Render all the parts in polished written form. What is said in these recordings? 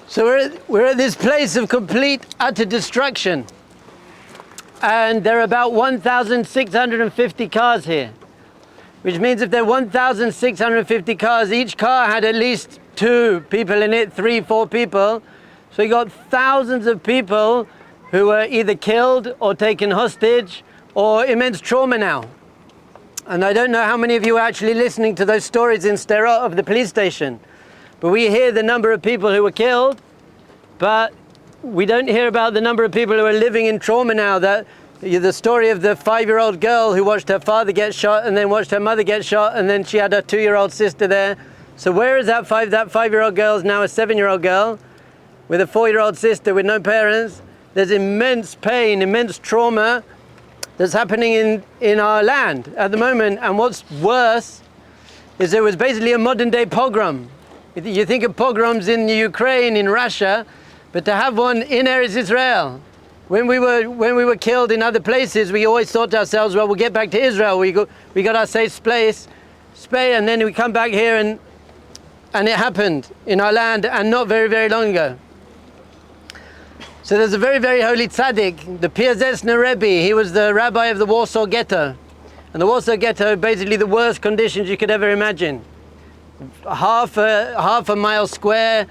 So we're at this place of complete, utter destruction. And there are about 1,650 cars here. Which means if there are 1,650 cars, each car had at least 2 people in it, 3, 4 people. So you got thousands of people who were either killed or taken hostage or immense trauma now. And I don't know how many of you are actually listening to those stories in Sderot of the police station. But we hear the number of people who were killed, but we don't hear about the number of people who are living in trauma now. That the story of the 5-year-old girl who watched her father get shot and then watched her mother get shot, and then she had her 2-year-old sister there. So where is that 5-year-old girl is now a 7-year-old girl with a 4-year-old sister with no parents. There's immense pain, immense trauma that's happening in our land at the moment. And what's worse is it was basically a modern day pogrom. You think of pogroms in the Ukraine, in Russia, but to have one in Eretz Israel. When we were killed in other places, we always thought to ourselves, well, we'll get back to Israel. We got our safe place, and then we come back here, and it happened in our land, and not very, very long ago. So there's a very, very holy tzaddik, the Piaseczno Rebbe. He was the rabbi of the Warsaw Ghetto. And the Warsaw Ghetto, basically the worst conditions you could ever imagine. Half a mile square,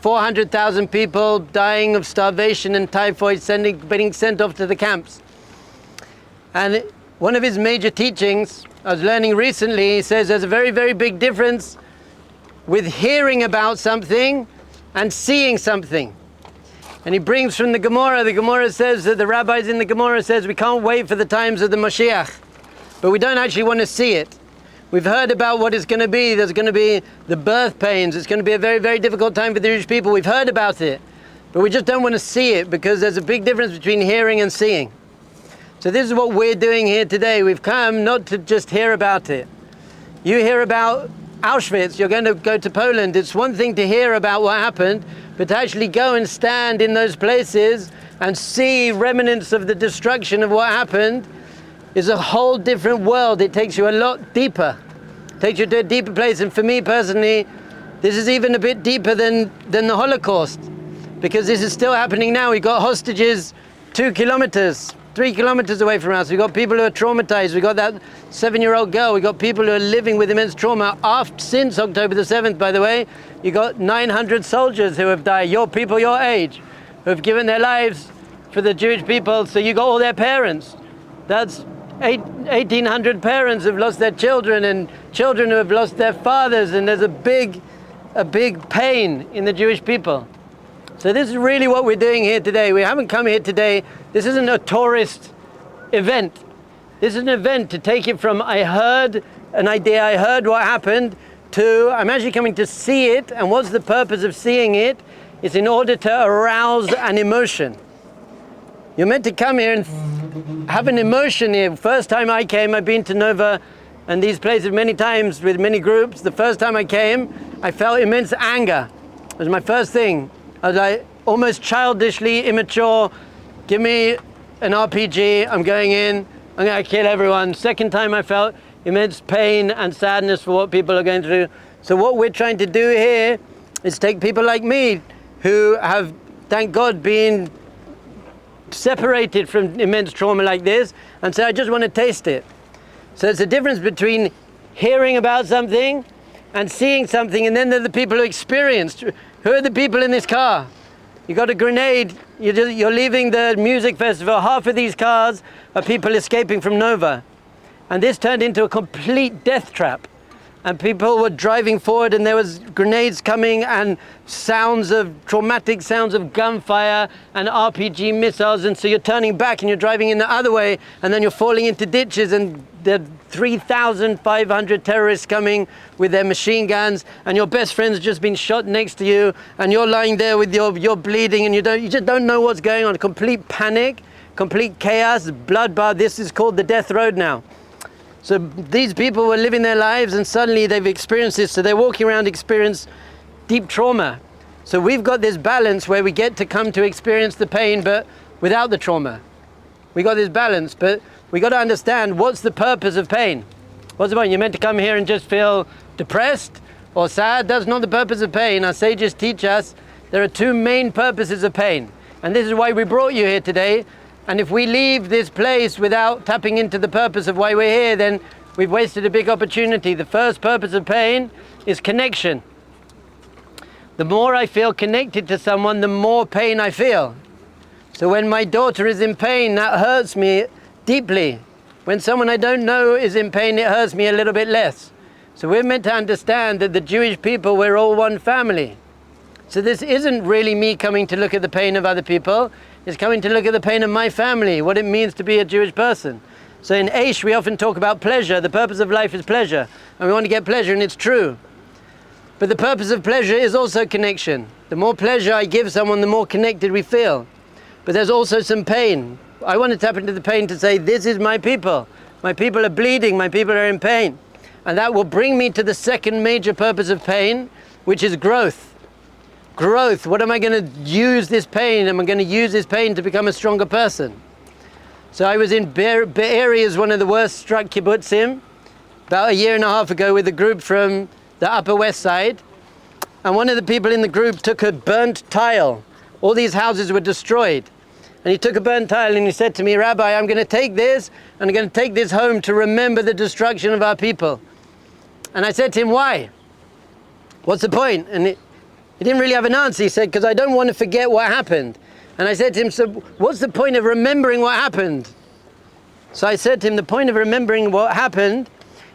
400,000 people dying of starvation and typhoid, being sent off to the camps. And one of his major teachings, I was learning recently, he says there's a very, very big difference with hearing about something and seeing something. And he brings from the Gemara says that the rabbis in the Gemara says we can't wait for the times of the Mashiach, but we don't actually want to see it. We've heard about what it's going to be. There's going to be the birth pains. It's going to be a very, very difficult time for the Jewish people. We've heard about it, but we just don't want to see it because there's a big difference between hearing and seeing. So this is what we're doing here today. We've come not to just hear about it. You hear about Auschwitz, you're going to go to Poland. It's one thing to hear about what happened, but to actually go and stand in those places and see remnants of the destruction of what happened is a whole different world. It takes you a lot deeper. It takes you to a deeper place. And for me personally, this is even a bit deeper than the Holocaust, because this is still happening now. We've got hostages 2 kilometers, 3 kilometers away from us. We've got people who are traumatized. We've got that 7-year-old girl. We've got people who are living with immense trauma. Since October the 7th, by the way, you got 900 soldiers who have died, your people your age, who have given their lives for the Jewish people. So you got all their parents. That's 1,800 parents who have lost their children, and children who have lost their fathers, and there's a big pain in the Jewish people. So this is really what we're doing here today. We haven't come here today. This isn't a tourist event. This is an event to take it from I heard an idea, I heard what happened, to I'm actually coming to see it. And what's the purpose of seeing it? It's in order to arouse an emotion. You're meant to come here and have an emotion here. First time I came, I've been to Nova and these places many times with many groups. The first time I came, I felt immense anger. It was my first thing. I was like almost childishly immature. Give me an RPG, I'm going in, I'm going to kill everyone. Second time I felt immense pain and sadness for what people are going through. So what we're trying to do here is take people like me who have, thank God, been separated from immense trauma like this, and say, I just want to taste it. So it's a difference between hearing about something and seeing something, and then there are the people who experienced. Who are the people in this car? You got a grenade, you're leaving the music festival. Half of these cars are people escaping from Nova. And this turned into a complete death trap. And people were driving forward and there was grenades coming and traumatic sounds of gunfire and RPG missiles. And so you're turning back and you're driving in the other way, and then you're falling into ditches, and there are 3,500 terrorists coming with their machine guns, and your best friend's just been shot next to you, and you're lying there with you're bleeding, and you just don't know what's going on. Complete panic, complete chaos, bloodbath. This is called the death road now. So these people were living their lives and suddenly they've experienced this. So they're walking around, experience deep trauma. So we've got this balance where we get to come to experience the pain, but without the trauma. We got this balance, but we got to understand what's the purpose of pain. What's the point? You're meant to come here and just feel depressed or sad. That's not the purpose of pain. Our sages teach us There are two main purposes of pain. And this is why we brought you here today. And if we leave this place without tapping into the purpose of why we're here, then we've wasted a big opportunity. The first purpose of pain is connection. The more I feel connected to someone, the more pain I feel. So when my daughter is in pain, that hurts me deeply. When someone I don't know is in pain, it hurts me a little bit less. So we're meant to understand that the Jewish people, we're all one family. So this isn't really me coming to look at the pain of other people. It's coming to look at the pain of my family, what it means to be a Jewish person. So in Aish, we often talk about pleasure. The purpose of life is pleasure. And we want to get pleasure, and it's true. But the purpose of pleasure is also connection. The more pleasure I give someone, the more connected we feel. But there's also some pain. I want to tap into the pain to say, this is my people. My people are bleeding. My people are in pain. And that will bring me to the second major purpose of pain, which is growth. Growth. What am I going to use this pain? Am I going to use this pain to become a stronger person? So I was in Be'eri, is one of the worst struck kibbutzim, about a year and a half ago with a group from the Upper West Side. And one of the people in the group took a burnt tile. All these houses were destroyed. And he took a burnt tile and he said to me, Rabbi, I'm going to take this and I'm going to take this home to remember the destruction of our people. And I said to him, why? What's the point? And he didn't really have an answer. He said, because I don't want to forget what happened. And I said to him, so what's the point of remembering what happened? So I said to him, the point of remembering what happened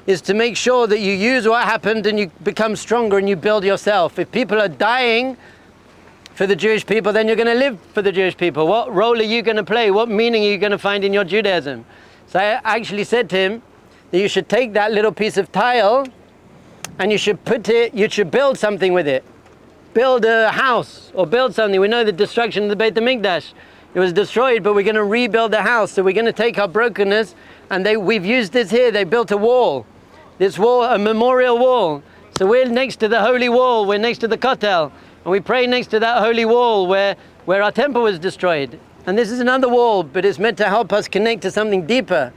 is to make sure that you use what happened and you become stronger and you build yourself. If people are dying for the Jewish people, then you're going to live for the Jewish people. What role are you going to play? What meaning are you going to find in your Judaism? So I actually said to him that you should take that little piece of tile and you should build something with it. Build a house or build something. We know the destruction of the Beit HaMikdash. It was destroyed, but we're going to rebuild the house. So we're going to take our brokenness, and we've used this here. They built a wall. This wall, a memorial wall. So we're next to the holy wall. We're next to the Kotel. And we pray next to that holy wall where our temple was destroyed. And this is another wall, but it's meant to help us connect to something deeper.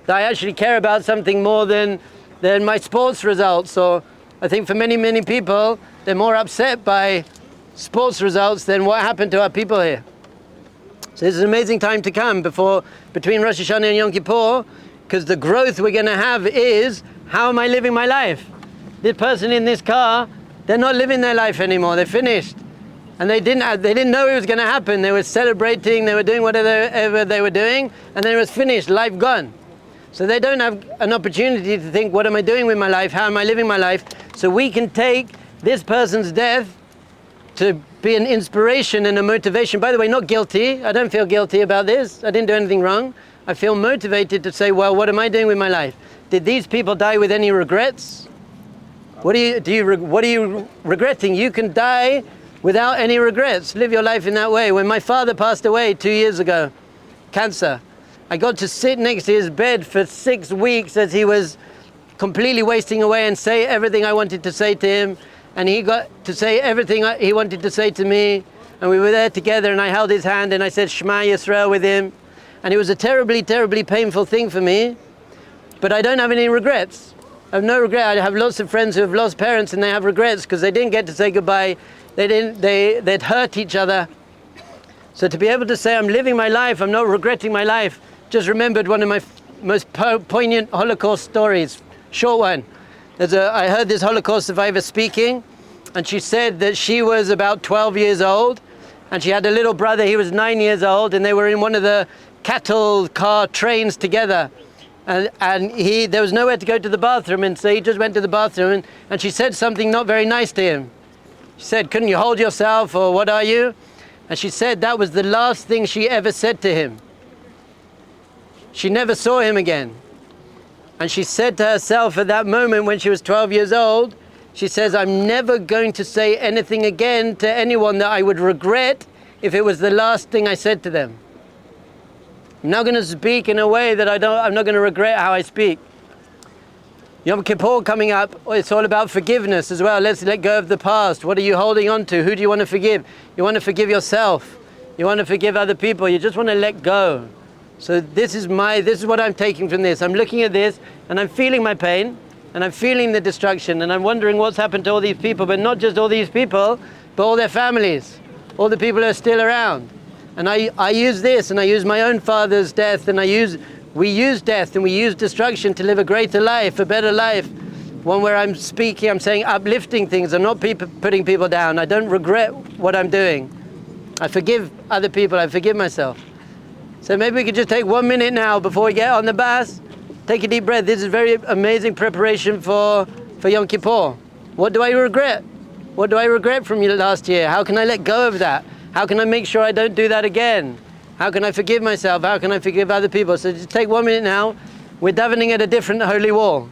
That I actually care about something more than my sports results. Or I think for many, many people, they're more upset by sports results than what happened to our people here. So this is an amazing time to come between Rosh Hashanah and Yom Kippur, because the growth we're going to have is, how am I living my life? This person in this car, they're not living their life anymore. They're finished. And they didn't know it was going to happen. They were celebrating, they were doing whatever they were doing, and then it was finished, life gone. So they don't have an opportunity to think, what am I doing with my life? How am I living my life? So we can take this person's death to be an inspiration and a motivation. By the way, not guilty. I don't feel guilty about this. I didn't do anything wrong. I feel motivated to say, well, what am I doing with my life? Did these people die with any regrets? What are you regretting? You can die without any regrets. Live your life in that way. When my father passed away 2 years ago, cancer, I got to sit next to his bed for 6 weeks as he was completely wasting away and say everything I wanted to say to him. And he got to say everything he wanted to say to me. And we were there together and I held his hand and I said Shema Yisrael with him. And it was a terribly, terribly painful thing for me. But I don't have any regrets. I have no regret. I have lots of friends who have lost parents and they have regrets because they didn't get to say goodbye. They'd hurt each other. So to be able to say I'm living my life, I'm not regretting my life. Just remembered one of my most poignant Holocaust stories. Short one. I heard this Holocaust survivor speaking, and she said that she was about 12 years old, and she had a little brother, he was 9 years old, and they were in one of the cattle car trains together. And there was nowhere to go to the bathroom, and so he just went to the bathroom, and she said something not very nice to him. She said, couldn't you hold yourself, or what are you? And she said that was the last thing she ever said to him. She never saw him again. And she said to herself at that moment when she was 12 years old, she says, I'm never going to say anything again to anyone that I would regret if it was the last thing I said to them. I'm not going to speak in a way that I'm not going to regret how I speak. Yom Kippur coming up, it's all about forgiveness as well. Let's let go of the past. What are you holding on to? Who do you want to forgive? You want to forgive yourself. You want to forgive other people. You just want to let go. So this is what I'm taking from this. I'm looking at this and I'm feeling my pain and I'm feeling the destruction and I'm wondering what's happened to all these people, but not just all these people, but all their families. all the people who are still around. And I use this, and I use my own father's death, and we use death and we use destruction to live a greater life, a better life. One where I'm speaking, I'm saying uplifting things. I'm not putting people down. I don't regret what I'm doing. I forgive other people, I forgive myself. So maybe we could just take 1 minute now before we get on the bus. Take a deep breath. This is very amazing preparation for Yom Kippur. What do I regret? What do I regret from last year? How can I let go of that? How can I make sure I don't do that again? How can I forgive myself? How can I forgive other people? So just take 1 minute now. We're davening at a different holy wall.